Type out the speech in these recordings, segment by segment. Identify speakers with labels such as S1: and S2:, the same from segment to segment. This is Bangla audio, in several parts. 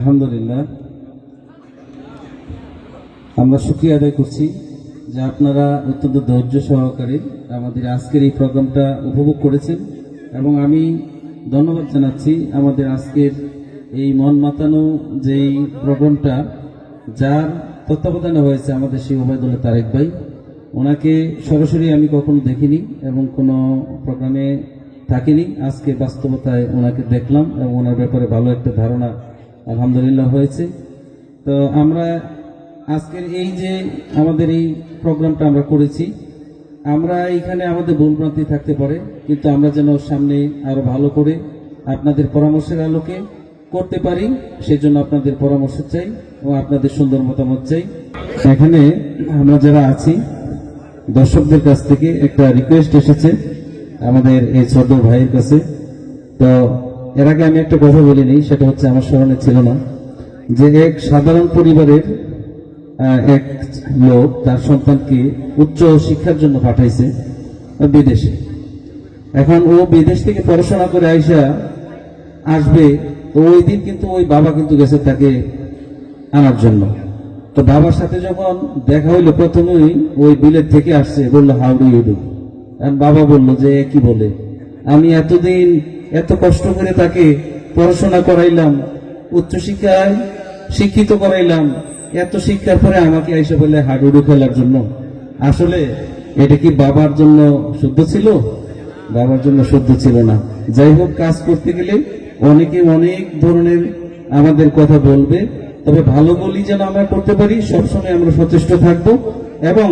S1: আলহামদুলিল্লাহ আমরা শুকরিয়া আদায় করছি যে আপনারা অত্যন্ত ধৈর্য সহকারে আমাদের আজকের এই প্রোগ্রামটা উপভোগ করেছেন এবং আমি ধন্যবাদ জানাচ্ছি আমাদের আজকের এই মন মাতানো যেই প্রোগ্রামটা যার তত্ত্বাবধানে হয়েছে আমাদের সেই ওবায়দুল্লাহ তারেক ভাই। ওনাকে সরাসরি আমি কখনো দেখিনি এবং কোনো প্রোগ্রামে থাকিনি, আজকে বাস্তবতায় ওনাকে দেখলাম এবং ওনার ব্যাপারে ভালো একটা ধারণা আলহামদুলিল্লাহ হয়েছে। তো আমরা আজকের এই যে আমাদের এই প্রোগ্রামটা আমরা করেছি, আমরা এইখানে আমাদের ভুলভ্রান্তি থাকতে পারে, কিন্তু আমরা যেন সামনে আরো ভালো করে আপনাদের পরামর্শের আলোকে করতে পারি, সেজন্য আপনাদের পরামর্শ চাই এবং আপনাদের সুন্দর মতামত চাই। এখানে আমরা যারা আছি দর্শকদের কাছ থেকে একটা রিকোয়েস্ট এসেছে আমাদের এই ছোট ভাইয়ের কাছে। তো এর আগে আমি একটা কথা বলিনি, সেটা হচ্ছে আমার স্মরণে ছিল না, যে এক সাধারণ পরিবারের এক লোক তার সন্তানকে উচ্চ শিক্ষার জন্য পাঠাইছে বিদেশে। এখন ও বিদেশ থেকে পড়াশোনা করে আইসা আসবে, তো ওই দিন কিন্তু ওই বাবা কিন্তু গেছে তাকে আনার জন্য। তো বাবার সাথে যখন দেখা হইলো, প্রথমেই ওই বিলেত থেকে আসছে, বললো হাউ ডু ইউ ডু। বাবা বললো যে কি বলে, আমি এতদিন এত কষ্ট করে তাকে পড়াশোনা করাইলাম, উচ্চশিক্ষায় শিক্ষিত করাইলাম, এত শিক্ষার পরে আমাকে এসে বলে হাডুডু খেলার জন্য। আসলে এটা কি বাবার জন্য শুদ্ধ ছিল? বাবার জন্য শুদ্ধ ছিল না। যাই হোক, কাজ করতে গেলে অনেকে অনেক ধরনের আমাদের কথা বলবে, তবে ভালো বলি যেন আমরা করতে পারি, সবসময় আমরা সচেষ্ট থাকবো। এবং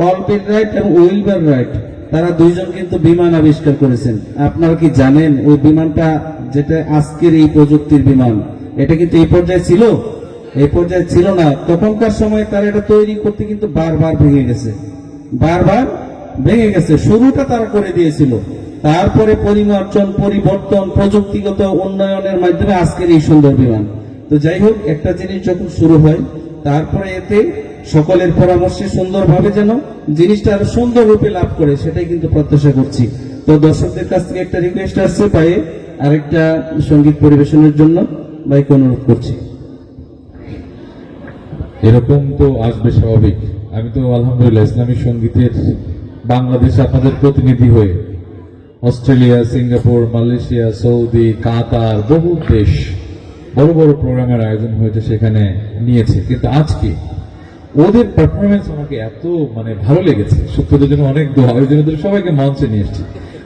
S1: অল বিল রাইট এবং উইল বিল রাইট, তারা দুইজন কিন্তু বিমান আবিষ্কার করেছেন। আপনারা কি জানেন ওই বিমানটা, যেটা আজকের এই প্রযুক্তির বিমান, এটা কিন্তু এই পর্যায়ে ছিল? এই পর্যায়ে ছিল না। তখনকার সময় তারা এটা তৈরি করতে কিন্তু বারবার ভেঙে গেছে, বারবার ভেঙে গেছে। শুরুটা তারা করে দিয়েছিল, তারপরে পরিবর্তন প্রযুক্তিগত উন্নয়নের মাধ্যমে আজকের এই সুন্দর বিমান। তো যাই হোক, একটা জিনিস যখন শুরু হয়, তারপরে এতে সকলের পরামর্শে সুন্দরভাবে যেন জিনিসটা আরো সুন্দর রূপে লাভ করে, সেটাই কিন্তু প্রত্যাশা করছি। তো দর্শকদের কাছ থেকে একটা রিকোয়েস্ট আসছে, পায়ে আরেকটা সঙ্গীত পরিবেশনের জন্য ভাইকে অনুরোধ করছি।
S2: এরকম তো আসবে স্বাভাবিক। আমি তো আলহামদুলিল্লাহ ইসলামী সঙ্গীতের বাংলাদেশে আপনাদের প্রতিনিধি হয়ে অস্ট্রেলিয়া, সিঙ্গাপুর, মালয়েশিয়া, সৌদি, কাতার, বহু দেশ বড় বড় প্রোগ্রামের আয়োজন হয়েছে, সেখানে নিয়েছে। কিন্তু আজকে ওদের পারফরমেন্স আমাকে এত ভালো লেগেছে, সত্যদের জন্য অনেক দোয়া, ওই জন্য সবাইকে মঞ্চে নিয়ে এসেছি।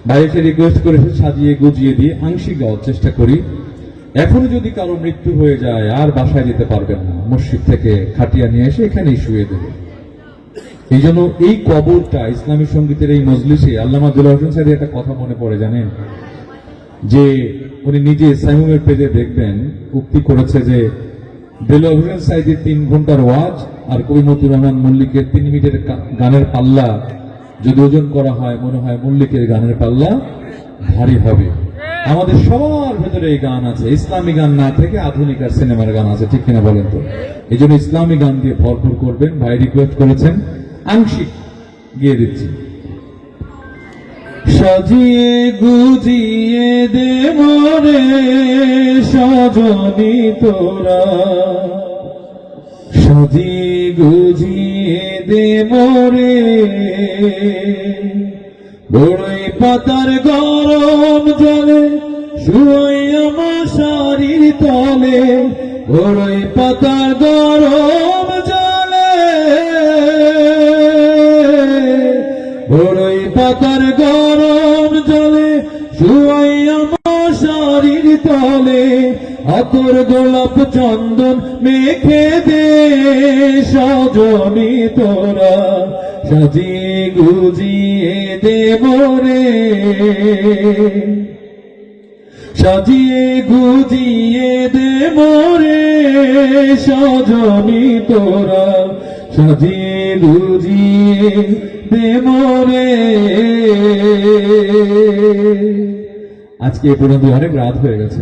S2: ভাইকে রিকোয়েস্ট করে সাজিয়ে গুজিয়ে দিয়ে আংশিক গাওয়ার চেষ্টা করি। এখনো যদি কারো মৃত্যু হয়ে যায় আর বাসায় যেতে পারবেন না, মসজিদ থেকে খাটিয়া নিয়ে এসে এখানেই শুয়ে দেবে। এই জন্য এই কবরটা ইসলামী সঙ্গীতের এই মজলিসে আল্লামা দুলাল হোসেন সাহেবের একটা কথা মনে পড়ে, জানেন, যে উনি নিজে সাইমুমের পেজে দেখবেন উক্তি করেছে যে দুলাল হোসেন সাহেবের 3 ঘন্টার ওয়াজ আর কবি মতিউর রহমান মল্লিকের 3 মিনিটের গানের পাল্লা যদি ওজন করা হয়, মনে হয় মল্লিকের গানের পাল্লা ভারী হবে। আমাদের সবার ভেতরে এই গান আছে, ইসলামী গান না থেকে আধুনিক আর সিনেমার গান আছে, ঠিক কিনা বলেন? তো এই জন্য ইসলামী গান দিয়ে ভরপুর করবেন। ভাই রিকোয়েস্ট করেছেন, আংশিক গিয়ে দিচ্ছি।
S1: সাজিয়ে গুজিয়ে দে মোরে সজনী তোরা, সাজিয়ে গুজিয়ে দে মোরে, বড়ই পাতার গরম জলে শুয়ে মশারির তলে, বড়ই পাতার গরম জলে, বড়ই পাতার গরম জলে শুয়ে মশারির তলে, আতর গোলাপ চন্দন মেখে দে সজনী তোরা, সাজিয়ে গুজিয়ে দে মোরে, সাজিয়ে গুজিয়ে দে মোরে সজনী তোরা, সাজিয়ে গুজিয়ে দে মোরে।
S2: আজকে এ পর্যন্ত অনেক রাত হয়ে গেছে।